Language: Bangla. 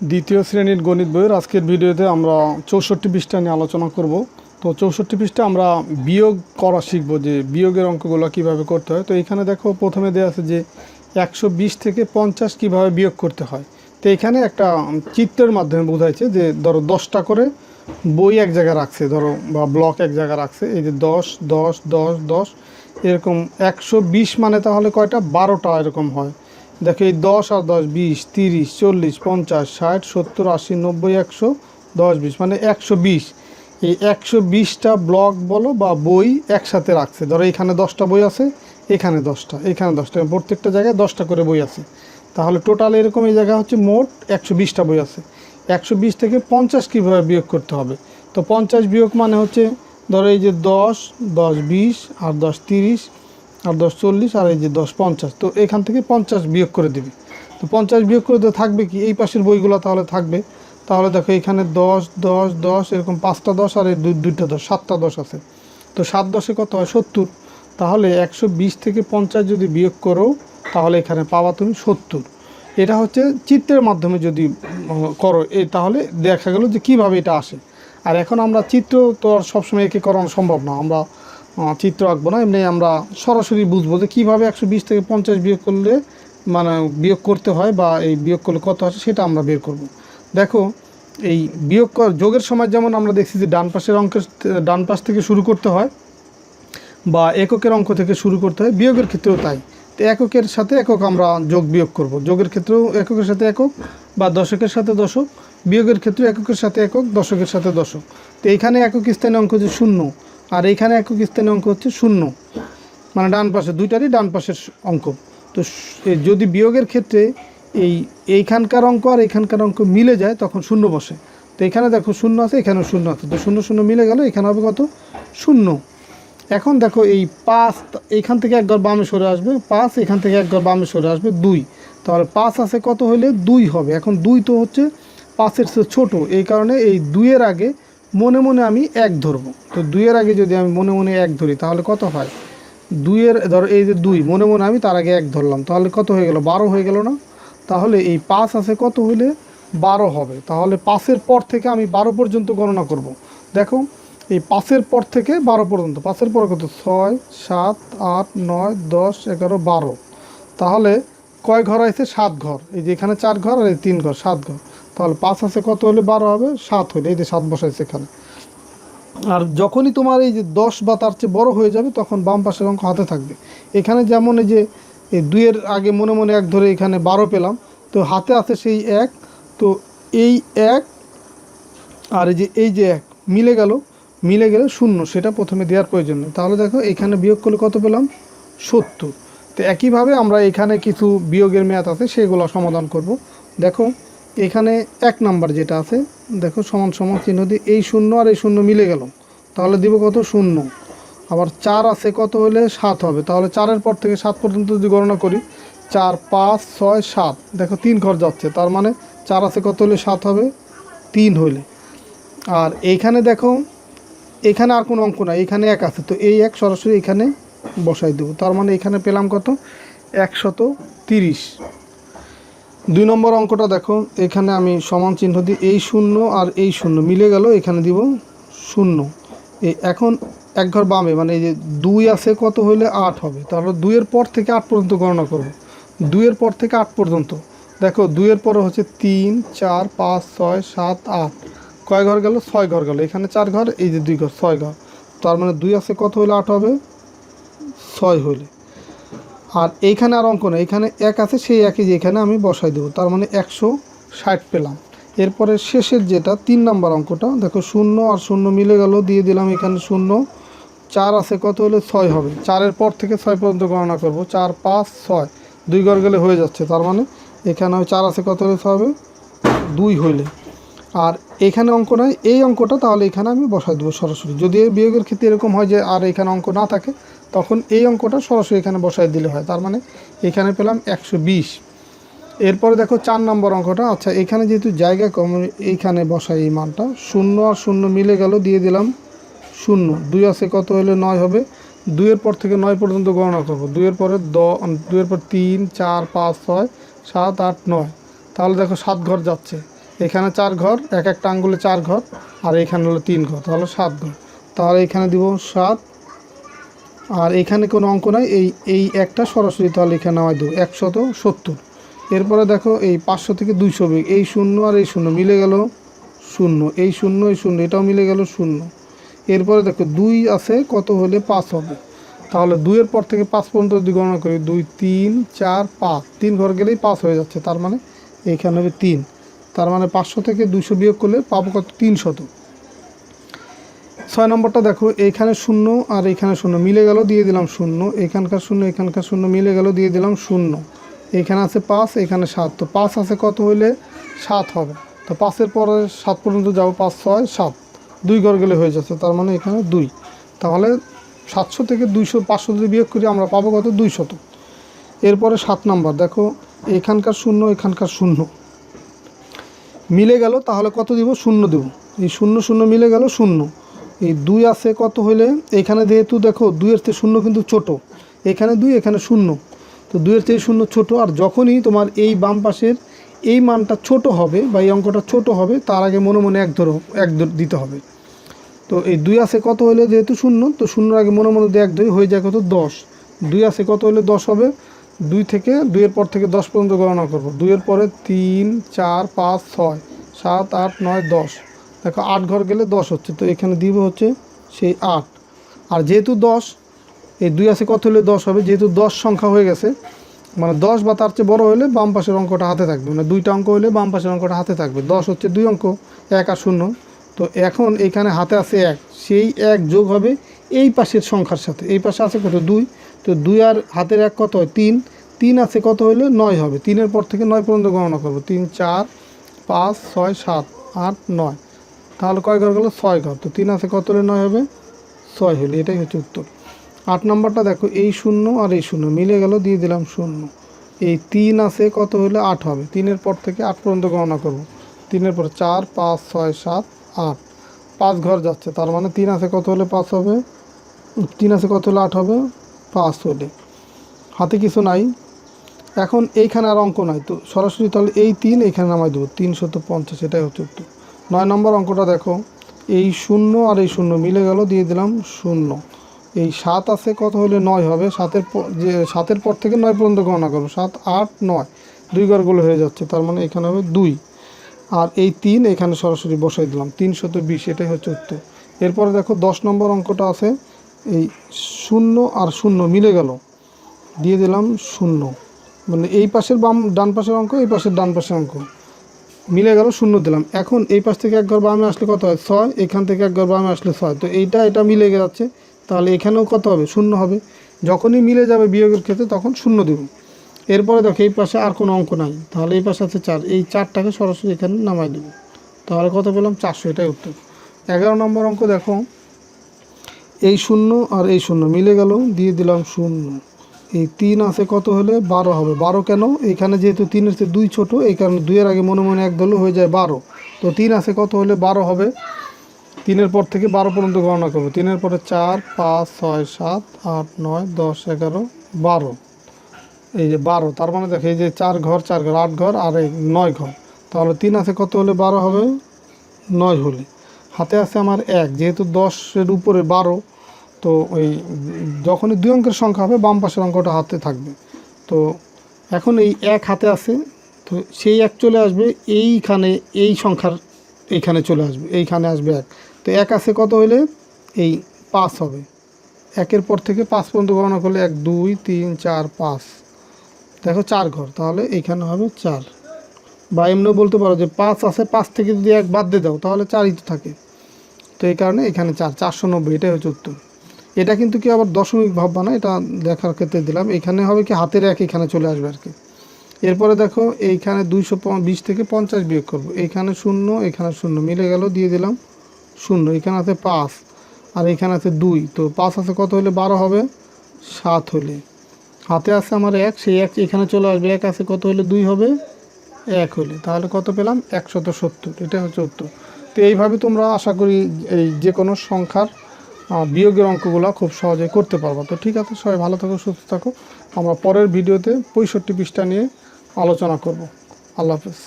দ্বিতীয় শ্রেণীর গণিত বইয়ের আজকের ভিডিওতে আমরা 64 পৃষ্ঠা নিয়ে আলোচনা করব। তো 64 পৃষ্ঠা আমরা বিয়োগ করা শিখব, যে বিয়োগের অঙ্কগুলো কিভাবে করতে হয়। তো এখানে দেখো প্রথমে দেওয়া আছে যে 120 থেকে 50 কিভাবে বিয়োগ করতে হয়। তো এখানে একটা চিত্রের মাধ্যমে বোঝাইছে যে ধরো 10টা করে বই এক জায়গায় রাখছে, ধরো বা ব্লক এক জায়গায় রাখছে, এই যে 10 10 10 10 এরকম 120 মানে তাহলে কয়টা, 12টা এরকম হয়। দেখো এই 10 আর 10 20 30 40 50 60 70 80 90 100 10 20 মানে 120। এই 120টা ব্লক বলো বা বই একসাথে রাখছে। ধরো এখানে 10টা বই আছে, এখানে 10টা, এখানে 10টা, প্রত্যেকটা জায়গায় 10টা করে বই আছে। তাহলে টোটাল এরকম এই জায়গা হচ্ছে মোট 120টা বই আছে। 120 থেকে 50 কীভাবে বিয়োগ করতে হবে। তো 50 বিয়োগ মানে হচ্ছে ধরো এই যে 10 10 20 আর 10 30 আর 10 40 আর এই যে 10 50। তো এখান থেকে 50 বিয়োগ করে দিবি। তো 50 বিয়োগ করে দিয়ে থাকবে কি, এই পাশের বইগুলো তাহলে থাকবে। তাহলে দেখো এখানে 10 10 10 এরকম 5টা 10 আর এই দুইটা 10, 7টা 10 আছে। তো 7 10-এ কত হয়, 70। তাহলে 120 থেকে 50 যদি বিয়োগ করো তাহলে এখানে পাবা তুমি 70। এটা হচ্ছে চিত্রের মাধ্যমে যদি করো তাহলে দেখা গেল যে কিভাবে এটা আসে। আর এখন আমরা চিত্র তো আর সবসময় একে করানো সম্ভব না, আমরা চিত্র আঁকবো না, এমনি আমরা সরাসরি বুঝবো যে কীভাবে 120 থেকে 50 বিয়োগ করলে মানে বিয়োগ করতে হয়, বা এই বিয়োগ করলে কত আসে সেটা আমরা বের করব। দেখো এই বিয়োগ যোগের সময় যেমন আমরা দেখছি যে ডান পাশ থেকে শুরু করতে হয়, বা এককের অঙ্ক থেকে শুরু করতে হয়, বিয়োগের ক্ষেত্রেও তাই। তো এককের সাথে একক আমরা যোগ বিয়োগ করব। যোগের ক্ষেত্রেও এককের সাথে একক, বা দশকের সাথে দশক। বিয়োগের ক্ষেত্রে এককের সাথে একক, দশকের সাথে দশক। তো এইখানে একক স্থানীয় অঙ্ক হচ্ছে 0, আর এইখানে একক স্থানীয় অঙ্ক হচ্ছে 0, মানে ডান পাশে দুইটারই ডান পাশের অঙ্ক। তো যদি বিয়োগের ক্ষেত্রে এইখানকার অঙ্ক আর এইখানকার অঙ্ক মিলে যায় তখন 0 বসে। তো এখানে দেখো 0 আছে, এখানেও 0 আছে, তো 0 0 মিলে গেল, এখানে হবে কত, 0। এখন দেখো এই 5 এইখান থেকে এক ঘর বামে সরে আসবে, 5 এখান থেকে এক ঘর বামে সরে আসবে 2। তাহলে 5 আছে কত হলে 2 হবে। এখন 2 তো হচ্ছে 5-এর চেয়ে ছোটো, এই কারণে এই 2-এর আগে মনে মনে আমি 1 ধরবো। তো 2-এর আগে যদি আমি মনে মনে 1 ধরি তাহলে কত হয়, 2-এর ধরো এই যে 2 মনে মনে আমি তার আগে 1 ধরলাম, তাহলে কত হয়ে গেল, 12 হয়ে গেল না। তাহলে এই 5 আছে কত হলে 12 হবে। তাহলে 5-এর পর থেকে আমি 12 পর্যন্ত গণনা করব। দেখো এই 5-এর পর থেকে 12 পর্যন্ত, 5-এর পর কত, 6 7 8 9 10 11 12। তাহলে কয় ঘর আছে, 7 ঘর। এই যে এখানে 4 ঘর আর এই 3 ঘর, 7 ঘর। তাহলে 5 আছে কত হলে 12 হবে, 7 হলে, এই যে 7 বসাইছে এখানে। আর যখনই তোমার এই যে 10 বা তার চেয়ে বড় হয়ে যাবে তখন বাম পাশের অঙ্ক হাতে থাকবে। এখানে যেমন এই যে এই 2-এর আগে মনে মনে 1 ধরে এখানে 12 পেলাম, তো হাতে আছে সেই 1। তো এই 1 আর এই যে 1 মিলে গেলে 0, সেটা প্রথমে দেওয়ার প্রয়োজন নেই। তাহলে দেখো এখানে বিয়োগ করলে কত পেলাম, 70। তো একইভাবে আমরা এখানে কিছু বিয়োগের মেয়াদ আছে সেগুলো সমাধান করব। দেখো এখানে 1 নাম্বার যেটা আছে, দেখো সমান সমান চিহ্ন দিয়ে এই 0 আর এই 0 মিলে গেল, তাহলে দিব কত, 0। আবার 4 আছে কত হলে 7 হবে। তাহলে 4-এর পর থেকে 7 পর্যন্ত যদি গণনা করি, 4 5 6 7, দেখো 3 ঘর যাচ্ছে, তার মানে 4 আছে কত হলে 7 হবে, 3 হইলে। আর এইখানে দেখো এখানে আর কোনো অঙ্ক নাই, এখানে 1 আছে, তো এই 1 সরাসরি এখানে বসাই দেবো। তার মানে এখানে পেলাম কত, 130। 2 নম্বর অঙ্কটা দেখো, এখানে আমি সমান চিহ্ন দিই, এই 0 আর এই 0 মিলে গেল, এখানে দিব 0। এই এখন 1 ঘর বামে, মানে এই যে 2 আছে কত হলে 8 হবে। তাহলে 2-এর পর থেকে 8 পর্যন্ত গণনা করব। 2-এর পর থেকে 8 পর্যন্ত, দেখো 2-এর পরে হচ্ছে 3 4 5 6 7 8, কয় ঘর গেল, 6 ঘর গেল। এখানে 4 ঘর, এই যে 2 ঘর, 6 ঘর। তার মানে 2 আছে কত হলে 8 হবে, 6 হলে। আর এইখানে আর অঙ্ক নেই, এখানে 1 আছে, সেই একই যে এখানে আমি বসাই দেবো, তার মানে 160 পেলাম। এরপরে শেষের যেটা 3 নাম্বার অঙ্কটা, দেখো 0 আর 0 মিলে গেল, দিয়ে দিলাম এখানে 0। 4 আছে কত হলে 6 হবে। 4-এর পর থেকে 6 পর্যন্ত গণনা করব, 4 5 6, 2 ঘর গেলে হয়ে যাচ্ছে। তার মানে এখানে 4 আছে কত হলে 6 হবে, 2 হইলে। আর এখানে অঙ্ক নয়, এই অঙ্কটা তাহলে এখানে আমি বসাই দেবো সরাসরি। যদি এই বিয়োগের ক্ষেত্রে এরকম হয় যে আর এখানে অঙ্ক না থাকে, তখন এই অঙ্কটা সরাসরি এখানে বসাই দিলে হয়। তার মানে এখানে পেলাম 120। এরপরে দেখো 4 নম্বর অঙ্কটা, আচ্ছা এখানে যেহেতু জায়গা কম, এইখানে বসাই এই মানটা, 0 আর 0 মিলে গেল, দিয়ে দিলাম 0। 2 আছে কত হলে 9 হবে। 2-এর পর থেকে 9 পর্যন্ত গণনা করব। 2-এর পরে 2-এর পর 3 4 5 6 7 8 9, তাহলে দেখো 7 ঘর যাচ্ছে। এখানে 4 ঘর, এক একটা আঙ্গুলে 4 ঘর, আর এখানে হলো 3 ঘর, তাহলে 7 ঘর। তাহলে এখানে দিব 7, আর এখানে কোনো অঙ্ক নাই, এই একটা সরাসরি, তাহলে এখানে নামাই দেবো 170। এরপরে দেখো এই 500 থেকে 200 বিয়োগ, এই 0 আর এই 0 মিলে গেল 0, এই 0 এই 0 এটাও মিলে গেল 0। এরপরে দেখো 2 আছে, কত হলে 5 হবে, তাহলে 2-এর পর থেকে 5 পর্যন্ত যদি গণনা করি, 2 3 4 5, 3 ঘর গেলেই 5 হয়ে যাচ্ছে, তার মানে এইখানে হবে 3। তার মানে 500 থেকে 200 বিয়োগ করলে পাবো কত, 300। 6 নম্বরটা দেখো, এইখানে 0 আর এইখানে 0 মিলে গেল, দিয়ে দিলাম 0, এখানকার 0 এখানকার 0 মিলে গেল, দিয়ে দিলাম 0। এখানে আছে 5, এখানে 7, তো 5 আছে কত হলে 7 হবে, তো 5-এর পরে 7 পর্যন্ত যাবো, 5 6 7, 2 ঘর গেলে হয়ে যাচ্ছে, তার মানে এখানে 2। তাহলে 700 থেকে 200, 500 যদি বিয়োগ করি আমরা পাবো কত, 200। এরপরে 7 নম্বর দেখো, এখানকার 0 এখানকার 0 মিলে গেল, তাহলে কত দিব, 0 দেব। এই 0 0 মিলে গেল 0। এই 2 আছে কত হলে, এখানে যেহেতু দেখো 2-এর থেকে 0 কিন্তু ছোট, এখানে 2 এখানে 0, তো 2-এর থেকে 0 ছোট, আর যখনই তোমার এই বাম পাশের এই মানটা ছোট হবে বা এই অঙ্কটা ছোট হবে, তার আগে মনে মনে 1 দিতে হবে। তো এই 2 আছে কত হলে, যেহেতু 0, তো 0-এর আগে মনে মনে 1 2 হয়ে যায় কত, 10। 2 আছে কত হলে 10 হবে, 2-এর পর থেকে 10 পর্যন্ত গণনা করব। 2-এর পরে 3 4 5 6 7 8 9 10, দেখো 8 ঘর গেলে 10 হচ্ছে, তো এখানে দিব হচ্ছে সেই 8। আর যেহেতু 10, এই 2 আছে কত হলে 10 হবে, যেহেতু 10 সংখ্যা হয়ে গেছে, মানে 10 বা তার চেয়ে বড় হলে বাম পাশের অঙ্কটা হাতে থাকবে, মানে 2টা অঙ্ক হলে বাম পাশের অঙ্কটা হাতে থাকবে। 10 হচ্ছে 2 অঙ্ক, 1 আর 0, তো এখন এইখানে হাতে আছে 1, সেই 1 যোগ হবে এই পাশের সংখ্যার সাথে, এই পাশে আছে কত 2, তো 2 আর হাতের 1 কত হয় 3, 3 আছে কত হলে 9 হবে, 3-এর পর থেকে 9 পর্যন্ত গণনা করবো, 3 4 5 6 7 8 9, তাহলে কয় ঘর গেল, 6 ঘর, তো 3 আছে কত হলে 9 হবে, 6 হলে, এটাই হচ্ছে উত্তর। 8 নম্বরটা দেখো, এই 0 আর এই 0 মিলে গেল, দিয়ে দিলাম 0। এই 3 আছে কত হলে 8 হবে, 3-এর পর থেকে 8 পর্যন্ত গণনা করব, 3-এর পর 4 5 6 7 8, 5 ঘর যাচ্ছে, তার মানে 3 আছে কত হলে 5 হবে, 3 আছে কত হলে 8 হবে, 5 হলে। হাতে কিছু নাই, এখন এইখানে আর অঙ্ক নাই, তো সরাসরি তাহলে এই 3 এইখানে নামাই দেবো, 350, এটাই হচ্ছে উত্তর। 9 নম্বর অঙ্কটা দেখো, এই 0 আর এই 0 মিলে গেল, দিয়ে দিলাম 0। এই 7 আছে কত হলে 9 হবে, 7-এর পর থেকে 9 পর্যন্ত গণনা করবো, 7 8 9, 2 ঘরগুলো হয়ে যাচ্ছে, তার মানে এখানে হবে 2। আর এই 3 এখানে সরাসরি বসাই দিলাম, 320, এটাই হচ্ছে উত্তর। এরপরে দেখো 10 নম্বর অঙ্কটা আছে, এই 0 আর 0 মিলে গেল, দিয়ে দিলাম 0, মানে এই পাশের ডান পাশের অঙ্ক, এই পাশের ডান পাশের অঙ্ক মিলে গেল, 0 দিলাম। এখন এই পাশ থেকে 1 ঘর বামে আসলে কত হয়, 6, এখান থেকে 1 ঘর বামে আসলে 6, তো এটা মিলে যাচ্ছে, তাহলে এখানেও কত হবে, 0 হবে। যখনই মিলে যাবে বিয়োগের ক্ষেত্রে তখন 0 দেব। এরপরে দেখো এই পাশে আর কোনো অঙ্ক নাই, তাহলে এই পাশে আছে 4, এই 4টাকে সরাসরি এখানে নামাই দেব, তাহলে কত পেলাম, 400, এটাই উত্তর। 11 নম্বর অঙ্ক দেখো, এই 0 আর এই 0 মিলে গেল, দিয়ে দিলাম 0। এই 3 আছে কত হলে 12 হবে, 12 কেন, এখানে যেহেতু 3-এর চেয়ে 2 ছোটো, এই কারণে 2-এর আগে মনে মনে 1 ধরলে হয়ে যায় 12, তো 3 আছে কত হলে 12 হবে, 3-এর পর থেকে 12 পর্যন্ত গণনা করবো, 3-এর পরে 4 5 6 7 8 9 10 11 12, এই যে 12, তার মানে দেখো এই যে 4 ঘর 8 ঘর আর এই 9 ঘর, তাহলে 3 আছে কত হলে 12 হবে, 9 হলে। হাতে আছে আমার 1, যেহেতু 10-এর উপরে 12, তো ওই যখনই 2 অঙ্কের সংখ্যা হবে বাম পাশের অঙ্কটা হাতে থাকবে, তো এখন এই 1 হাতে আছে, তো সেই 1 চলে আসবে এইখানে, এই সংখ্যার এইখানে চলে আসবে, এইখানে আসবে 1, তো 1 আছে কত হলে এই 5 হবে, 1-এর পর থেকে 5 পর্যন্ত গণনা করলে 1 2 3 4 5, দেখো 4 ঘর, তাহলে এইখানে হবে 4, বা এমনিও বলতে পারো যে 5 আছে, 5 থেকে যদি 1 বাদ দিয়ে দাও তাহলে 4ই তো থাকে, তো এই কারণে এখানে 490, এটাই হচ্ছে উত্তর। এটা কিন্তু কি আবার দশমিক ভাববা না, এটা দেখার ক্ষেত্রে দিলাম, এখানে হবে কি হাতের 1 এখানে চলে আসবে আর কি। এরপরে দেখো এইখানে 220 থেকে 50 বিয়োগ করব, এইখানে 0 এখানে 0 মিলে গেল, দিয়ে দিলাম 0, এখানে আছে 5 আর এখানে আছে 2, তো 5 আছে কত হলে 12 হবে, 7 হলে। হাতে আছে আমার 1, সেই 1 এখানে চলে আসবে, 1 আছে কত হলে 2 হবে, 1 হলে, তাহলে কত পেলাম, 170, এটা হচ্ছে উত্তর। তো এইভাবে তোমরা আশা করি এই যে কোনো সংখ্যার বিয়োগের অঙ্কগুলো খুব সহজে করতে পারবো। তো ঠিক আছে, সবাই ভালো থাকো, সুস্থ থাকো, আমরা পরের ভিডিওতে 65 পৃষ্ঠা নিয়ে আলোচনা করব। আল্লাহ হাফেজ।